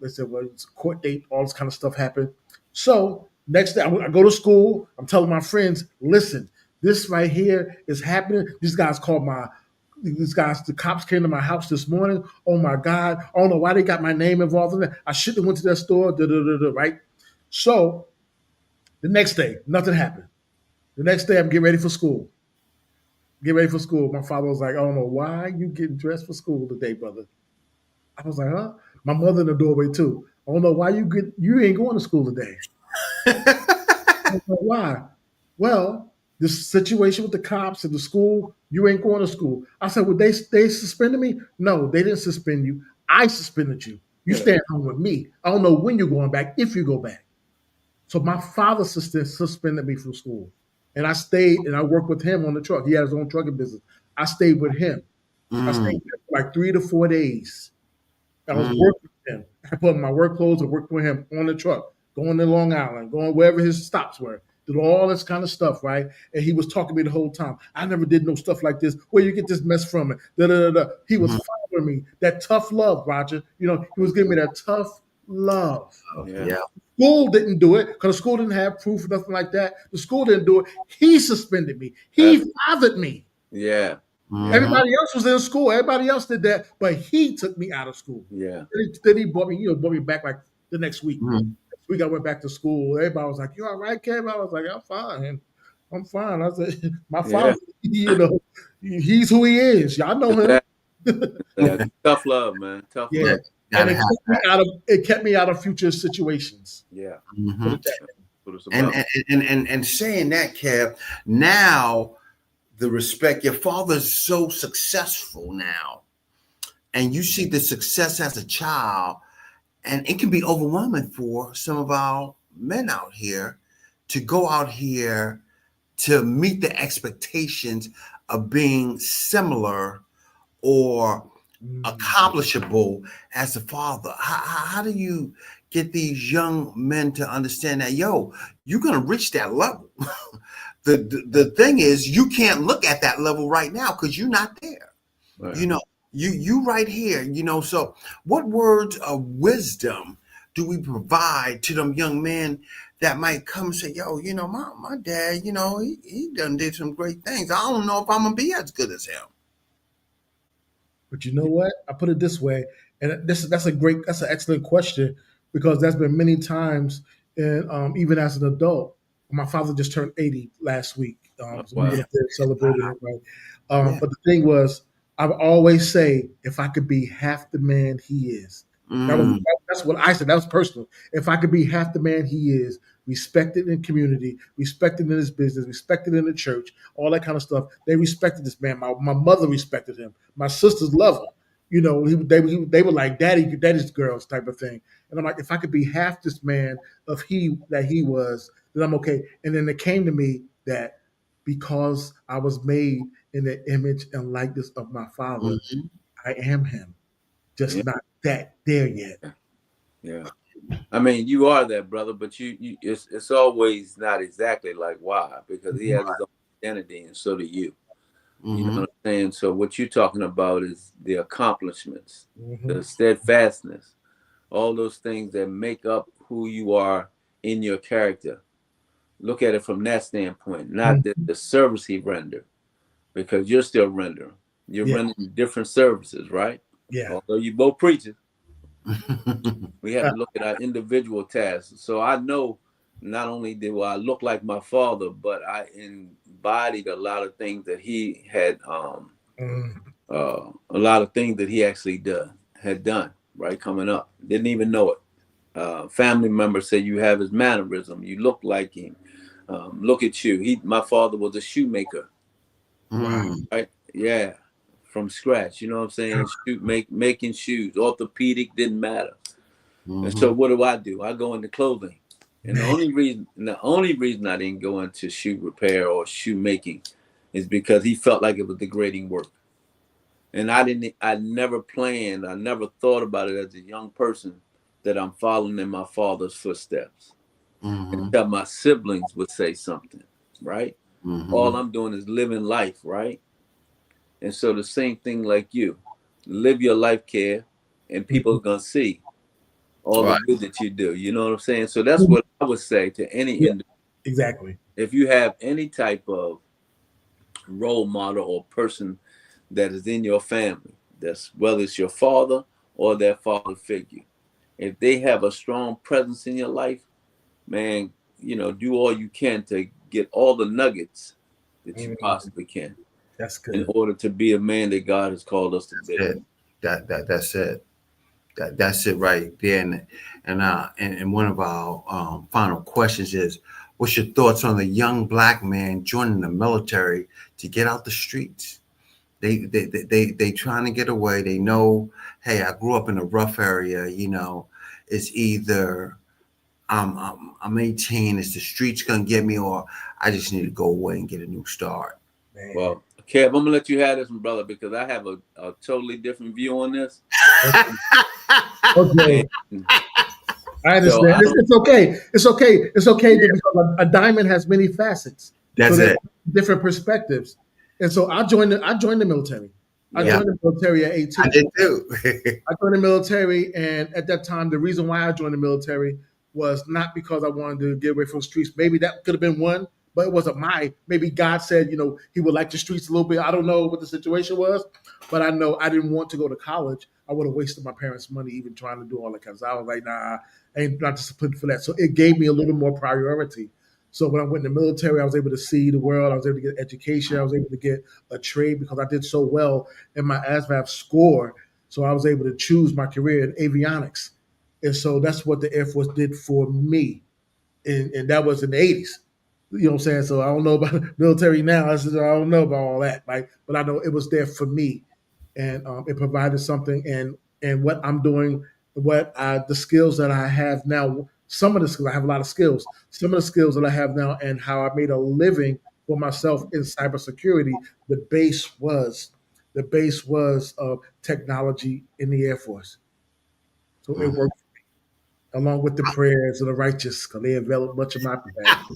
said, "Well, it's a court date. All this kind of stuff happened." So next day, I go to school. I'm telling my friends, "Listen, this right here is happening. The cops came to my house this morning. Oh my God. I don't know why they got my name involved in it. I shouldn't have went to that store, right?" So the next day, nothing happened. The next day, I'm getting ready for school. Get ready for school. My father was like, "I don't know why you getting dressed for school today, brother." I was like, "Huh?" My mother in the doorway too. "I don't know why you ain't going to school today." I was like, "Why?" "Well, this situation with the cops and the school, you ain't going to school." I said, "Well, they suspended me?" "No, they didn't suspend you. I suspended you. You Yeah. stay at home with me. I don't know when you're going back, if you go back." So my father suspended me from school. And I stayed and I worked with him on the truck. He had his own trucking business. I stayed with him. I stayed Mm, with him for like 3 to 4 days. I was mm, working with him. I put on my work clothes and worked with him on the truck, going to Long Island, going wherever his stops were, did all this kind of stuff, right? And he was talking to me the whole time. "I never did no stuff like this. Where you get this mess from?" Da, da, da, da. He was mm. following me. That tough love, Roger. He was giving me that tough love. Yeah. Yeah. School didn't do it because the school didn't have proof or nothing like that. The school didn't do it. He suspended me. That's, He fathered me. yeah. Yeah. Mm-hmm. Everybody else was in school. Everybody else did that, but he took me out of school. Yeah. Then he brought me back like the next week. Mm. Next week I went back to school. Everybody was like, "You all right, Kev?" I was like, "I'm fine. I'm fine." I said, "My Yeah. father, he's who he is. Y'all know him." Exactly. Tough love, man. Tough Yeah. love. Yeah. And Gotta have that. it kept me out of future situations. Yeah. Put Hmm. it that What it's And, about. and saying that, Kev, now the respect, your father's so successful now, and you see the success as a child, and it can be overwhelming for some of our men out here to go out here to meet the expectations of being similar or way. accomplishable as a father. How do you get these young men to understand that, yo, you're going to reach that level? The thing is, you can't look at that level right now because you're not there. Right. You know, you right here, so what words of wisdom do we provide to them young men that might come and say, yo, my dad, he done did some great things. I don't know if I'm gonna be as good as him. But you know what? I put it this way, and that's an excellent question because that's been many times, and even as an adult, my father just turned 80 last week, Oh, so we wow. went up there and celebrated it, right? Yeah. But the thing was, I would always say, if I could be half the man he is, Mm, that's what I said. That was personal. If I could be half the man he is, respected in community, respected in his business, respected in the church, all that kind of stuff. They respected this man. My mother respected him. My sisters love him. They were like daddy's girls type of thing. And I'm like, if I could be half this man of he was, then I'm okay. And then it came to me that because I was made in the image and likeness of my father, mhm. I am him, Yeah. just not that there yet. Yeah. I mean, you are that brother, but it's always not exactly like why, because he has his own identity and so do you. You know Mhm. what I'm saying? So what you're talking about is the accomplishments, Mm-hmm. the steadfastness, all those things that make up who you are in your character. Look at it from that standpoint, not the service he rendered, because you're still rendering. You're Yeah, rendering different services, right? yeah. Although you both preachers, we have Uh, to look at our individual tasks. So I know not only do I look like my father, but I embodied a lot of things that he had, mm, a lot of things that he actually had done, right? Coming up. Didn't even know it. Family members say you have his mannerism. You look like him. Look at you. My father was a shoemaker, wow. Mm. right? Yeah, from scratch. You know what I'm saying? Making shoes. Orthopedic didn't matter. And so Mhm. what do? I go into clothing. And the only reason I didn't go into shoe repair or shoe making is because he felt like it was degrading work. And I never planned, I never thought about it as a young person that I'm following in my father's footsteps. Until my siblings would say something, right? All I'm doing is living life, right? And so the same thing like you, live your life, care, and people are gonna see all the Right. good that you do. You know what I'm saying? So that's what I would say to any Yeah, individual. exactly. If you have any type of role model or person that is in your family, that's whether it's your father or their father figure, if they have a strong presence in your life, man, do all you can to get all the nuggets that you Mm, possibly can that's in good. order to be a man that God has called us to be. That's it. That's it. That's it right there. And one of our final questions is, what's your thoughts on the young black man joining the military to get out the streets? They trying to get away. They know, hey, I grew up in a rough area. It's either I'm 18, is the streets gonna get me, or I just need to go away and get a new start. Man. Well, Kev, I'm gonna let you have this one, brother, because I have a totally different view on this. Okay. And I so understand. I don't. It's okay. It's okay. It's okay because a diamond has many facets. So That's there's it. different perspectives. And so I joined the military. I Yeah, Yeah. joined the military at I 18. did too. I joined the military, and at that time, the reason why I joined the military was not because I wanted to get away from the streets. Maybe that could have been one, but it wasn't my. Maybe God said, He would like the streets a little bit. I don't know what the situation was, but I know I didn't want to go to college. I would have wasted my parents' money even trying to do all that kind of stuff. I was like, nah, I ain't not disciplined for that. So it gave me a little more priority. So when I went in the military, I was able to see the world. I was able to get education. I was able to get a trade because I did so well in my ASVAB score. So I was able to choose my career in avionics. And so that's what the Air Force did for me. And that was in the 80s. You know what I'm saying? So I don't know about military now. I don't know about all that. But I know it was there for me. And it provided something. And what I'm doing, the skills that I have now, some of the skills, I have a lot of skills. Some of the skills that I have now and how I made a living for myself in cybersecurity, the base was technology in the Air Force. So it Mhm. worked along with the prayers of the righteous because they enveloped much of my past.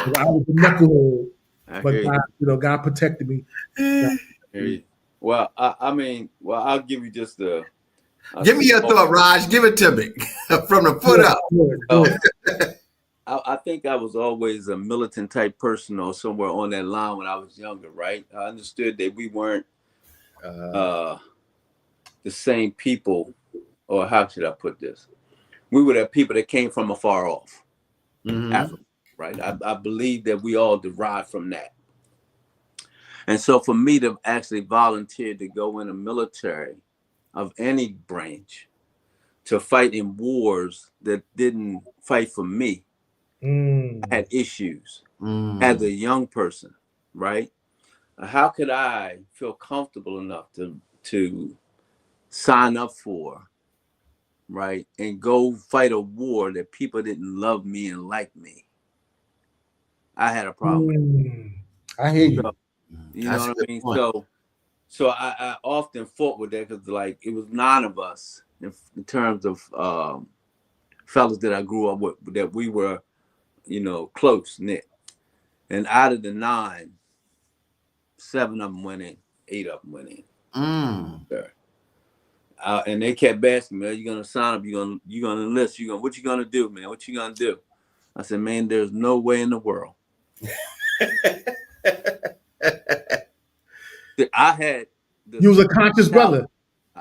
I was a knucklehead, I but hear you. God protected me. God Hear protected me. you. Well, I mean, well, I'll give you just a Give me your small. thought, Raj. Give it to me from the foot Good, up. good, Well, good. I think I was always a militant type person or somewhere on that line when I was younger, right? I understood that we weren't uh, the same people, or how should I put this? We were the people that came from afar off, Hmm. Africa, right? I believe that we all derived from that. And so for me to actually volunteer to go in a military of any branch to fight in wars that didn't fight for me, I Mm, had issues as Mm. a young person, right? How could I feel comfortable enough to sign up for, right, and go fight a war that people didn't love me and like me? I had a problem with mm. I hear it. you. So, you know That's a what good I mean? point. So I often fought with that because like it was 9 of us in terms of fellas that I grew up with that we were, close knit. And out of the 9, 7 of them went in, 8 of them went in. Mm. Sure. And they kept asking me, "Are you gonna sign up? You gonna enlist? What you gonna do, man? What you gonna do?" I said, "Man, there's no way in the world." I had the You was a same conscious mentality. brother.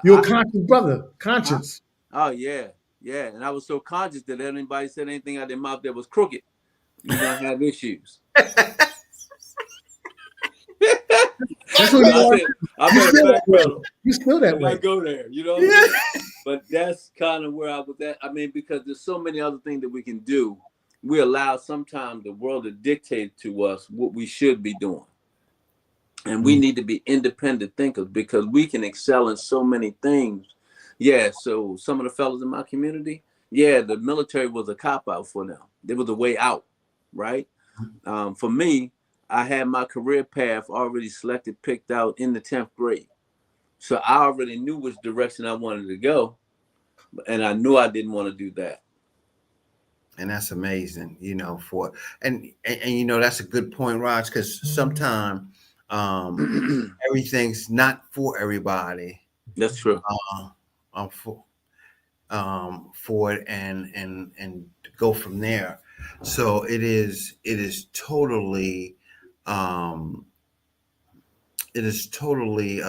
You're a I had, conscious brother. huh? Conscious. Oh yeah, yeah. And I was so conscious that anybody said anything out of their mouth that was crooked, you're gonna have issues. That's who So I you are. said, I You better still that way. backpedal You still that and way. not go there. You know what I'm saying? But that's kind of where I was at. I mean, because there's so many other things that we can do. We allow sometimes the world to dictate to us what we should be doing. And we Mm. need to be independent thinkers because we can excel in so many things. Yeah, so some of the fellas in my community, Yeah, the military was a cop out for them. It was a way out, right? For me, I had my career path already selected, picked out in the 10th grade. So I already knew which direction I wanted to go, and I knew I didn't want to do that. And that's amazing, and that's a good point, Raj, because sometimes everything's not for everybody. That's true. For it and go from there. So it is totally um it is totally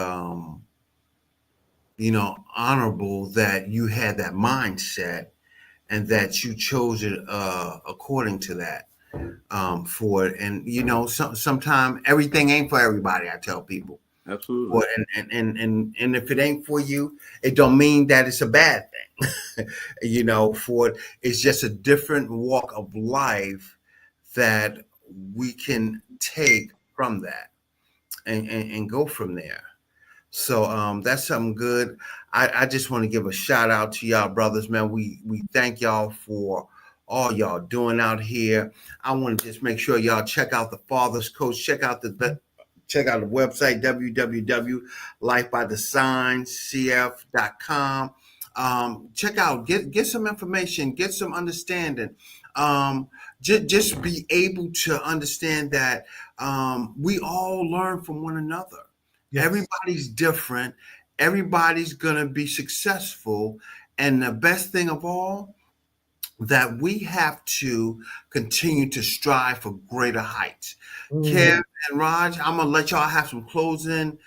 honorable that you had that mindset and that you chose it according to that for it. And sometimes everything ain't for everybody, I tell people. Absolutely. And if it ain't for you, it don't mean that it's a bad thing. For it, it's just a different walk of life that we can take from that and go from there. So that's something good. I just want to give a shout out to y'all brothers, man. We thank y'all for all y'all doing out here. I want to just make sure y'all check out the Father's Coach. Check out the website www.lifebydesigncf.com. Check out, get some information, get some understanding. Just be able to understand that we all learn from one another. Yes. Everybody's different. Everybody's going to be successful. And the best thing of all, that we have to continue to strive for greater heights. Kev and Raj, I'm going to let y'all have some closing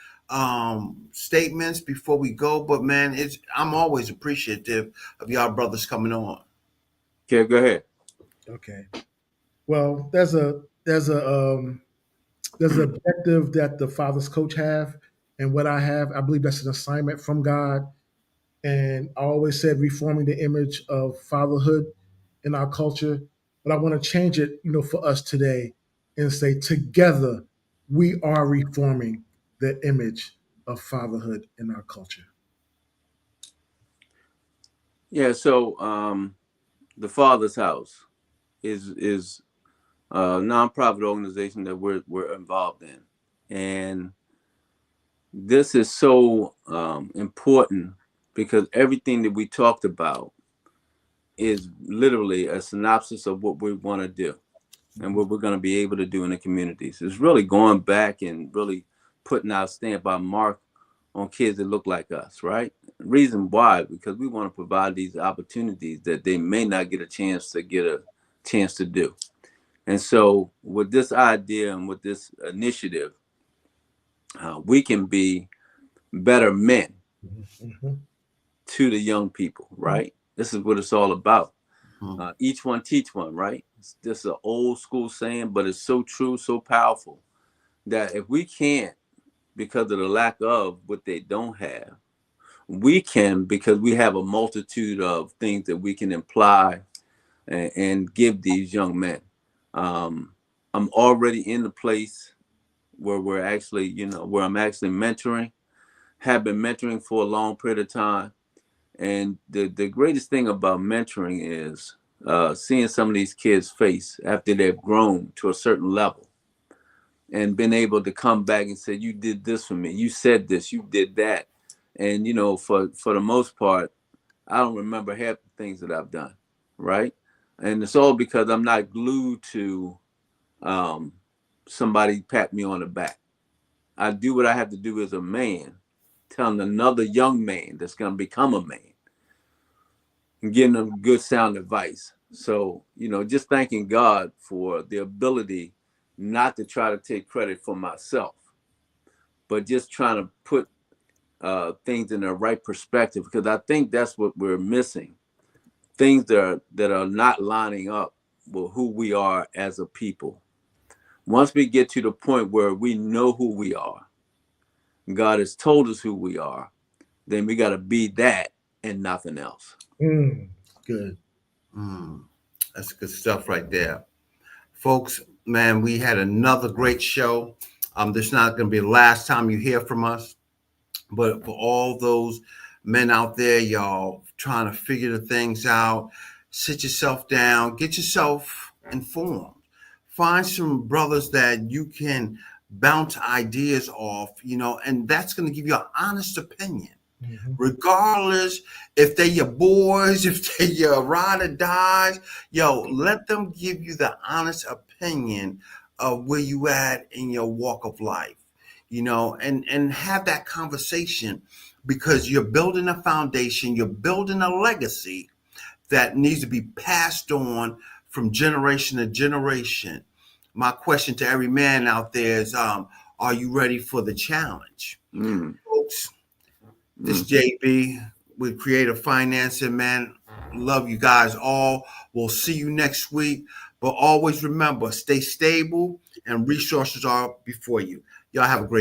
statements before we go. But, man, I'm always appreciative of y'all brothers coming on. Kev, go ahead. Okay. Well, there's an objective that the Father's Coach have, and what I have, I believe that's an assignment from God. And I always said reforming the image of fatherhood in our culture, but I want to change it, for us today and say together we are reforming the image of fatherhood in our culture. Yeah, so the Father's House is a nonprofit organization that we're involved in, and this is so important because everything that we talked about is literally a synopsis of what we want to do and what we're going to be able to do in the communities. It's really going back and really putting our stamp, our mark on kids that look like us, right? Reason why, because we want to provide these opportunities that they may not get a chance to do. And so with this idea and with this initiative, we can be better men to the young people, right? This is what it's all about. Each one teach one, right? It's just an old school saying, but it's so true, so powerful that if we can't, because of the lack of what they don't have, we can, because we have a multitude of things that we can imply and give these young men. I'm already in the place where we're actually, where I'm actually mentoring, have been mentoring for a long period of time. And the greatest thing about mentoring is seeing some of these kids' face after they've grown to a certain level and been able to come back and say, you did this for me, you said this, you did that. And, for the most part, I don't remember half the things that I've done, right? And it's all because I'm not glued to somebody pat me on the back. I do what I have to do as a man, telling another young man that's going to become a man and giving them good sound advice. So, just thanking God for the ability not to try to take credit for myself, but just trying to put things in the right perspective, because I think that's what we're missing. Things that are not lining up with who we are as a people. Once we get to the point where we know who we are, God has told us who we are, then we got to be that and nothing else. Good. That's good stuff right there. Folks, man, we had another great show. This is not going to be the last time you hear from us, but for all those men out there, y'all trying to figure the things out. Sit yourself down, get yourself informed. Find some brothers that you can bounce ideas off, and that's going to give you an honest opinion. Mm-hmm. Regardless if they're your boys, if they're your ride or dies, let them give you the honest opinion of where you at in your walk of life, and have that conversation, because you're building a foundation, you're building a legacy that needs to be passed on from generation to generation. My question to every man out there is, are you ready for the challenge? Folks, this is JB with Creative Financing, man. Love you guys all. We'll see you next week. But always remember, stay stable and resources are before you. Y'all have a great